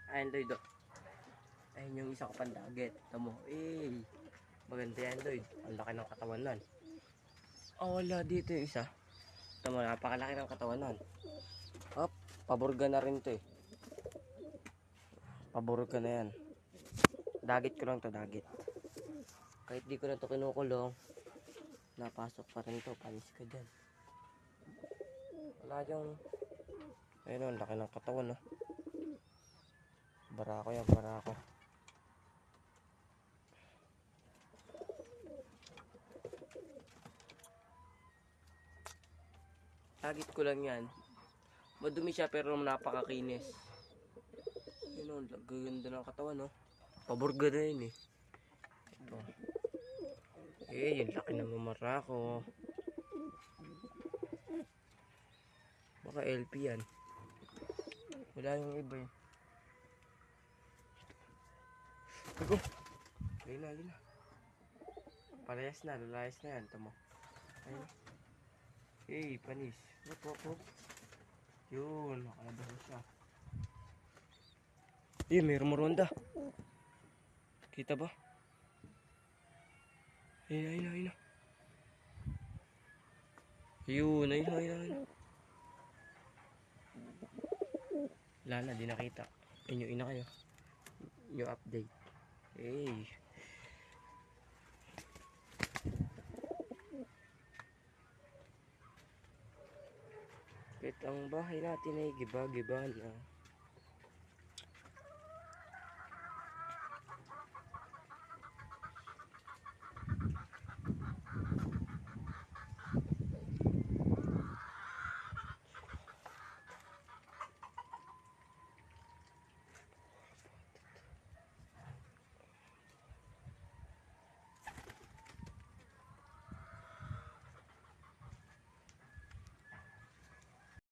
Ayun, Lloyd. Oh. Ayun yung isa ko pandagit. Tamo. Eh. Maganda yan, Lloyd. Ang laki ng katawan nun. Oh, wala dito yung isa. Tamo, napakalaki ng katawan nun. Hop. Paburga na rin to eh. Paburga na yan. Dagit ko lang to, dagit. Kahit di ko na to kinukulong, napasok pa rin to. Panis ka dyan. Wala yung... Ayun o, laki ng katawan o. Barako yan, barako. Dagit ko lang yan. Madumi siya pero napakakinis. Ayun o, gaganda ng katawan o. Paburga na yun eh. Ito. Eh, yung laki ng mamarako. Baka LP yan. Wala yung iba yun. Go! Ayun na, ayun na. Palayas na, lalayas na yan. Tamo. Ayun. Hey, panis. Hop, hop, hop. Yun, nakalabas na siya. Eh, mayroong maronda. Kita ba? Ayun, ayun, ayun. Yun, ayun, ayun, ayun. Wala na, di nakita. Ayun yung ina kayo. Yung update. Hey. Kahit ang bahay natin ay giba-giba na.